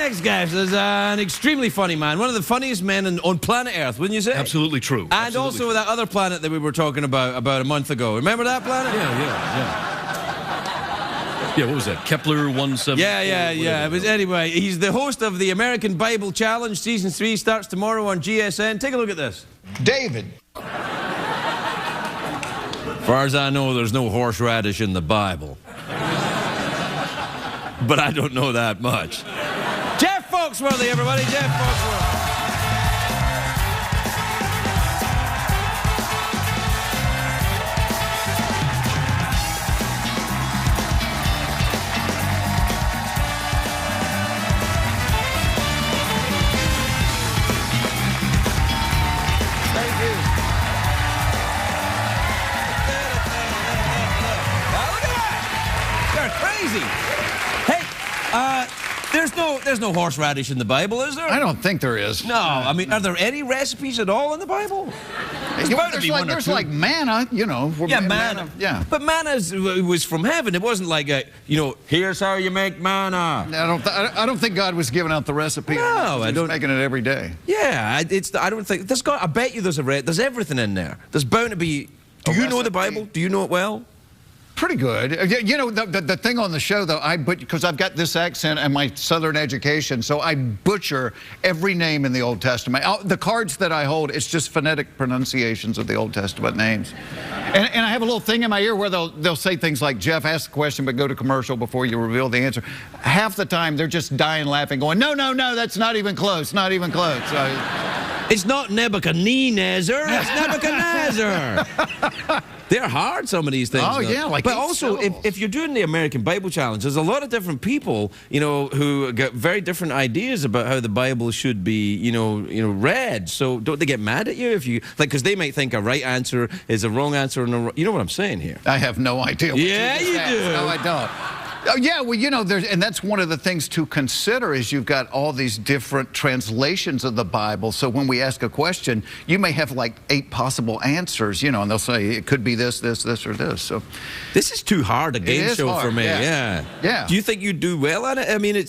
next guest is an extremely funny man. One of the funniest men on planet Earth, wouldn't you say? Absolutely true. And Absolutely also true. that other planet that we were talking about a month ago. Remember that planet? Yeah. Yeah, what was that? Kepler 170? Yeah. It was, anyway, he's the host of the American Bible Challenge. Season 3 starts tomorrow on GSN. Take a look at this. David. As far as I know, there's no horseradish in the Bible. But I don't know that much. Jeff Foxworthy, everybody. Jeff Foxworthy. Thank you. Now look at that. You're crazy. Hey, there's no horseradish in the Bible, is there? I don't think there is. No, I mean, are there any recipes at all in the Bible? There's like manna, you know. Yeah, manna. Yeah. But manna was from heaven. It wasn't like, here's how you make manna. I don't think God was giving out the recipe. No, I don't. He's making it every day. Yeah, I don't think. I bet you there's everything in there. There's bound to be. Do you know the Bible? Do you know it well? Pretty good. You know, the thing on the show, though, because I've got this accent and my Southern education, so I butcher every name in the Old Testament. The cards that I hold, it's just phonetic pronunciations of the Old Testament names. And I have a little thing in my ear where they'll say things like, Jeff, ask the question, but go to commercial before you reveal the answer. Half the time, they're just dying laughing, going, no, that's not even close, not even close. It's not Nebuchadnezzar, it's Nebuchadnezzar. They're hard, some of these things. Oh, yeah, like but also, if you're doing the American Bible Challenge, there's a lot of different people, who get very different ideas about how the Bible should be, read. So don't they get mad at you if you, because they might think a right answer is a wrong answer, and you know what I'm saying here? I have no idea. Yeah, you do. No, I don't. Oh, yeah, well, and that's one of the things to consider is you've got all these different translations of the Bible. So when we ask a question, you may have like 8 possible answers, and they'll say it could be this, this, this, or this. So this is too hard a game show for me. Yeah. Do you think you do well at it? I mean,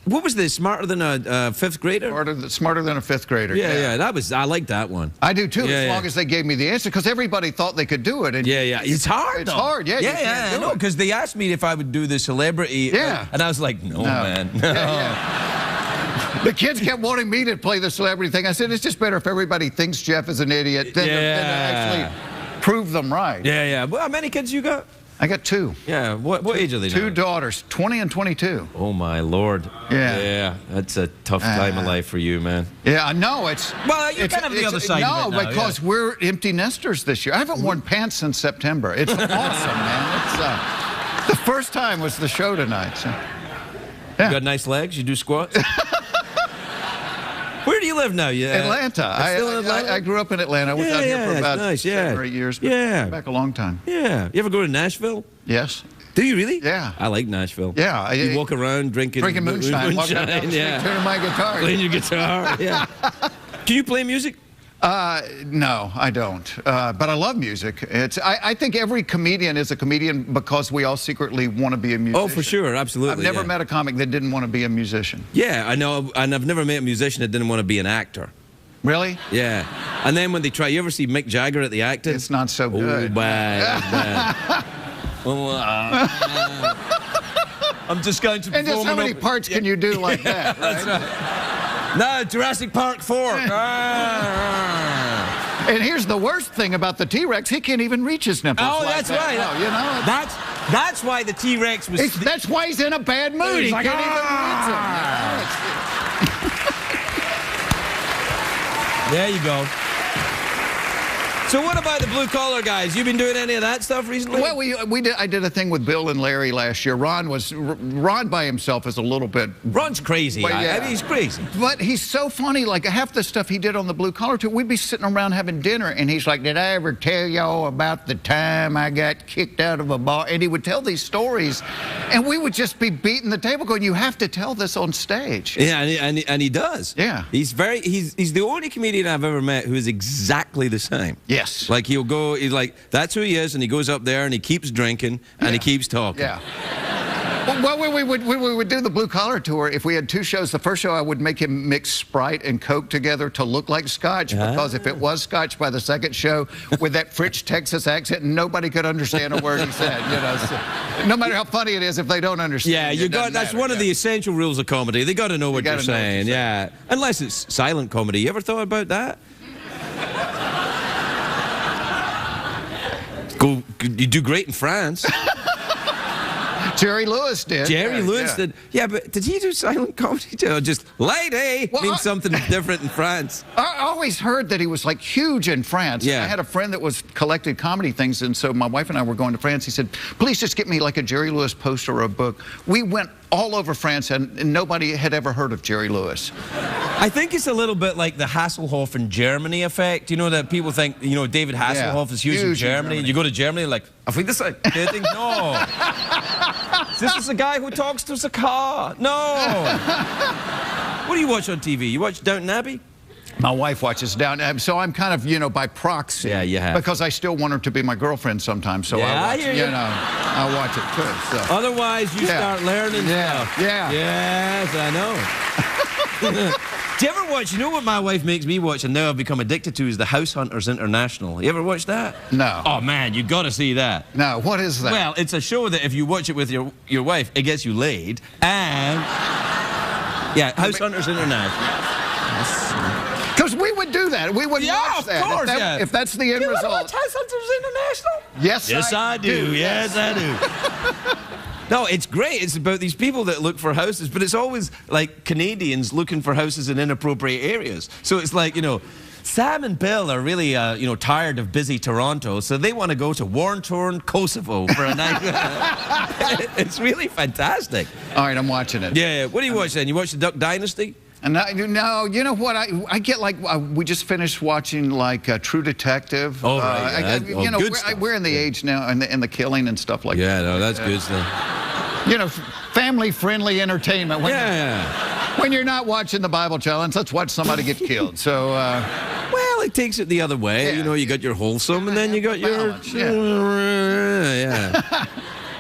what was this? Smarter than a 5th grader? Smarter than a 5th grader. Yeah. I like that one. I do too, as long as they gave me the answer, because everybody thought they could do it. And it's hard. It's hard. Yeah. I know, because they asked me if I would do the celebrity. And I was like, no. Man. No. The kids kept wanting me to play the celebrity thing. I said, it's just better if everybody thinks Jeff is an idiot than to actually prove them right. Yeah. Well, how many kids you got? I got 2. Yeah, what age are they now? 2 daughters, 20 and 22. Oh, my Lord. Yeah. That's a tough time of life for you, man. Yeah, I know. Well, you're kind of the other side of it now, because we're empty nesters this year. I haven't worn pants since September. It's awesome, man. It's, the first time was the show tonight. So. Yeah. You got nice legs? You do squats? Where do you live now? Atlanta. Still in Atlanta? I grew up in Atlanta. I was out here for about 7 or 8 years. Back a long time. Yeah. You ever go to Nashville? Yes. Do you really? Yeah. I like Nashville. Yeah. You walk around drinking moonshine. Walking down the street, turning my guitar. Playing your guitar. Yeah. Do you play music? No, I don't. But I love music. I think every comedian is a comedian because we all secretly want to be a musician. Oh, for sure. Absolutely. I've never met a comic that didn't want to be a musician. Yeah, I know. And I've never met a musician that didn't want to be an actor. Really? Yeah. And then when they try, you ever see Mick Jagger at the acting? It's not so good. Oh, bad. I'm just going to perform. And just how many parts can you do like that? Right? That's right. No, Jurassic Park 4. And here's the worst thing about the T-Rex, he can't even reach his nipples. Oh, that's right. No, That's why the T-Rex was... That's why he's in a bad mood. He can't even reach them. There you go. So what about the blue-collar guys? You been doing any of that stuff recently? Well, I did a thing with Bill and Larry last year. Ron by himself is a little bit... Ron's crazy. I mean, he's crazy. But he's so funny. Like, half the stuff he did on the blue-collar tour, we'd be sitting around having dinner, and he's like, did I ever tell y'all about the time I got kicked out of a bar? And he would tell these stories, and we would just be beating the table going, you have to tell this on stage. Yeah, and he does. Yeah. He's the only comedian I've ever met who is exactly the same. Yes. Like, he's like, that's who he is, and he goes up there, and he keeps drinking, and he keeps talking. Yeah. Well, when we would do the Blue Collar Tour, if we had 2 shows, the first show I would make him mix Sprite and Coke together to look like Scotch, because if it was Scotch by the second show, with that French Texas accent, nobody could understand a word he said. You know, so, no matter how funny it is, if they don't understand. Yeah, you got. That's one of the essential rules of comedy. They got to know what you're saying. Yeah, unless it's silent comedy. You ever thought about that? You do great in France. Jerry Lewis did. Jerry Lewis did. Yeah, but did he do silent comedy too? Or just lady means something different in France. I always heard that he was like huge in France. Yeah. I had a friend that was collected comedy things, and so my wife and I were going to France. He said, please just get me like a Jerry Lewis poster or a book. We went all over France, and nobody had ever heard of Jerry Lewis. I think it's a little bit like the Hasselhoff in Germany effect. You know, that people think, you know, David Hasselhoff is huge in Germany. You go to Germany, like, I think this is kidding. No. This is a guy who talks to the car. No. What do you watch on TV? You watch Downton Abbey? My wife watches Downton Abbey, so I'm kind of, you know, by proxy. Yeah, you have. Because I still want her to be my girlfriend sometimes, so I watch, I watch it too. So. Otherwise, you start learning stuff. Yeah. Yes, I know. Do you ever watch, you know what my wife makes me watch, and now I've become addicted to, is the House Hunters International. You ever watch that? No. Oh, man, you got to see that. No, what is that? Well, it's a show that if you watch it with your wife, it gets you laid, and... Yeah, House Hunters International. Because we would do that. We would watch that. Of course, if that's the end result. You watch House Hunters International? Yes, I do. Yes, I do. No, it's great. It's about these people that look for houses, but it's always like Canadians looking for houses in inappropriate areas. So it's like, you know, Sam and Bill are really, you know, tired of busy Toronto, so they want to go to war-torn Kosovo for a night. It's really fantastic. All right, I'm watching it. Yeah. What do you watch then? You watch the Duck Dynasty? And no, you know what? I get like we just finished watching like True Detective. Oh, right. You know, we're in the age now, and the killing and stuff like that. Yeah, no, that's good stuff. You know, family-friendly entertainment. When you're not watching the Bible Challenge, let's watch somebody get killed. So. Well, it takes it the other way. Yeah. You know, you got your wholesome, and then you got your. Yeah.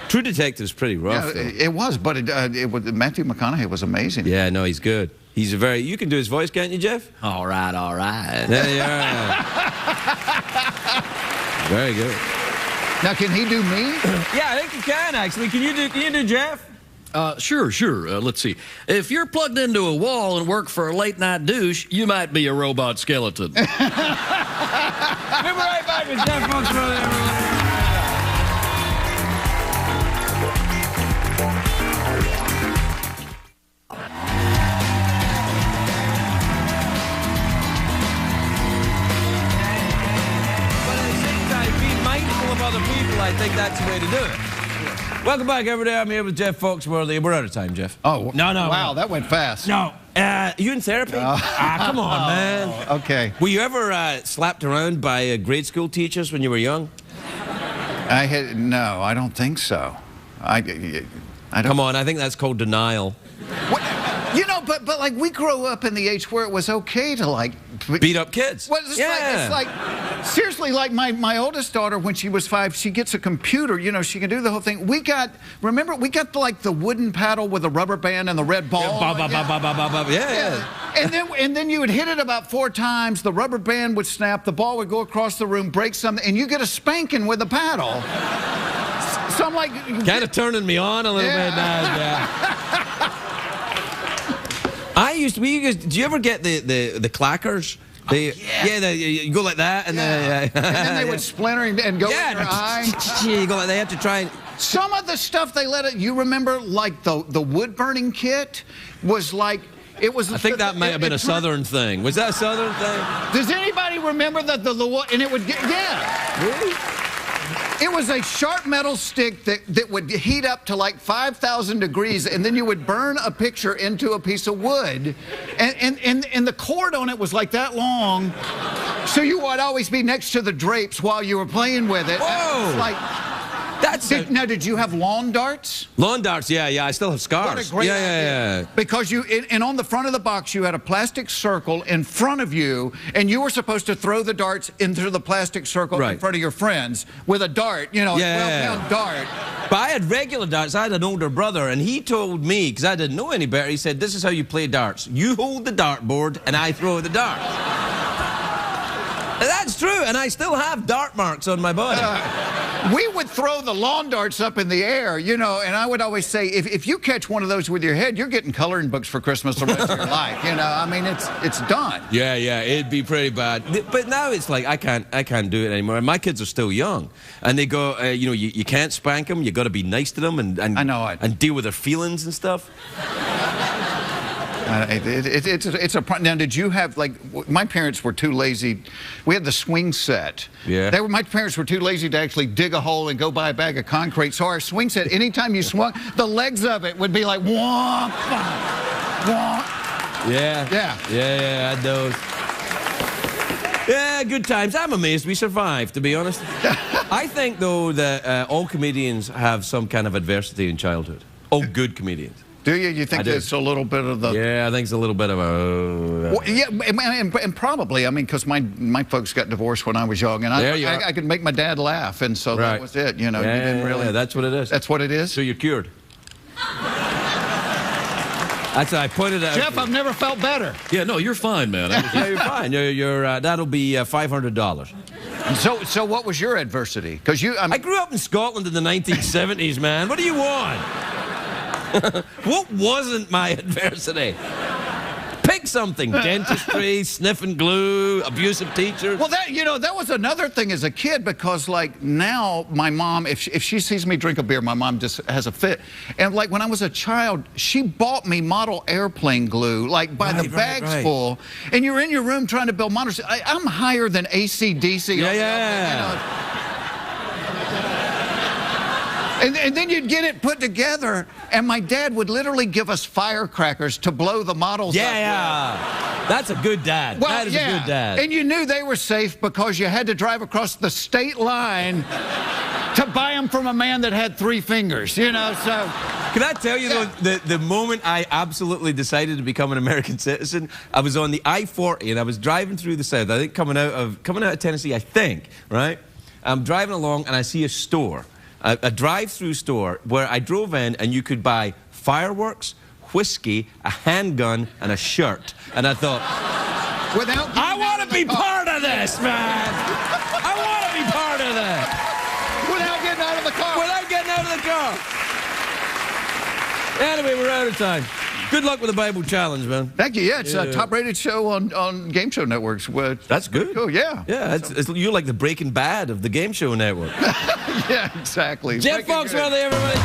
True Detective's pretty rough. Yeah, it was, but Matthew McConaughey was amazing. Yeah, no, he's good. He's a very. You can do his voice, can't you, Jeff? All right, all right. There you are. Very good. Now, can he do me? Yeah, I think he can actually. Can you do Jeff? Sure. Let's see. If you're plugged into a wall and work for a late-night douche, you might be a robot skeleton. We'll be right back with Jeff Foxworthy, everyone. Other people, I think that's the way to do it. Welcome back, everybody. I'm here with Jeff Foxworthy. We're out of time, Jeff. Oh, no. Wow, that went fast. No. You in therapy? Come on, man. Okay. Were you ever slapped around by grade school teachers when you were young? No, I don't think so. I don't. Come on, I think that's called denial. What? You know, but like we grew up in the age where it was okay to like beat up kids. Well, it's like seriously, like my oldest daughter, when she was 5, she gets a computer. You know, she can do the whole thing. Remember, we got like the wooden paddle with the rubber band and the red ball. Yeah. And then you would hit it about 4 times. The rubber band would snap. The ball would go across the room, break something, and you get a spanking with the paddle. So I'm like, kind of turning me on a little bit now. Yeah. Did you ever get the clackers? You go like that, and then they would splinter and go in your eye. You go like they have to try and. Some of the stuff they let it. You remember, like the wood burning kit was like. It was. I think that might have been a Southern thing. Was that a Southern thing? Does anybody remember that the and it would get Really? It was a sharp metal stick that would heat up to like 5,000 degrees, and then you would burn a picture into a piece of wood, and the cord on it was like that long, so you would always be next to the drapes while you were playing with it. Whoa! Now, did you have lawn darts? Lawn darts, yeah. I still have scars. What a great idea. Because and on the front of the box, you had a plastic circle in front of you, and you were supposed to throw the darts into the plastic circle in front of your friends with a dart, a 12-pound dart. But I had regular darts. I had an older brother, and he told me, because I didn't know any better, he said, this is how you play darts. You hold the dartboard, and I throw the darts. That's true, and I still have dart marks on my body. We would throw the lawn darts up in the air, and I would always say, if you catch one of those with your head, you're getting coloring books for Christmas the rest of your life. I mean, it's done. Yeah, it'd be pretty bad. But now it's like I can't do it anymore. And my kids are still young, and they go, you can't spank them. You got to be nice to them and I know it. And deal with their feelings and stuff. It's a problem. Now, did you have, my parents were too lazy. We had the swing set. Yeah. My parents were too lazy to actually dig a hole and go buy a bag of concrete. So our swing set, anytime you swung, the legs of it would be like, womp, womp. Yeah. I had those. Yeah, good times. I'm amazed we survived, to be honest. I think, though, that all comedians have some kind of adversity in childhood. All good comedians. Do you? You think it's a little bit of the... Yeah, I think it's a little bit of a... Well, yeah, and probably, because my folks got divorced when I was young, and I could make my dad laugh, and so that was it, you didn't really... Yeah, that's what it is. That's what it is? So you're cured. That's I pointed out. Jeff, I've never felt better. Yeah, no, you're fine, man. Yeah, you're fine. That'll be $500. So what was your adversity? Because I grew up in Scotland in the 1970s, man. What do you want? What wasn't my adversity? Pick something. Dentistry, sniffing glue, abusive teachers. Well, that was another thing as a kid, because, now my mom, if she sees me drink a beer, my mom just has a fit. And, when I was a child, she bought me model airplane glue, by the bags full. And you're in your room trying to build models. I'm higher than AC/DC. Yeah. And then you'd get it put together, and my dad would literally give us firecrackers to blow the models up. Yeah. That's a good dad. Well, that is a good dad. And you knew they were safe because you had to drive across the state line to buy them from a man that had 3 fingers, so... Can I tell you, though, the moment I absolutely decided to become an American citizen, I was on the I-40, and I was driving through the South, I think coming out of Tennessee, I think, right? I'm driving along, and I see a store. A drive-through store where I drove in, and you could buy fireworks, whiskey, a handgun, and a shirt. And I thought, I want to be part of this, man. I want to be part of this. Without getting out of the car. Without getting out of the car. Anyway, we're out of time. Good luck with the Bible Challenge, man. Thank you. Yeah, it's a top-rated show on game show networks. That's good. Cool, yeah. Yeah, you're like the Breaking Bad of the game show network. Yeah, exactly. Jeff Foxworthy, everybody.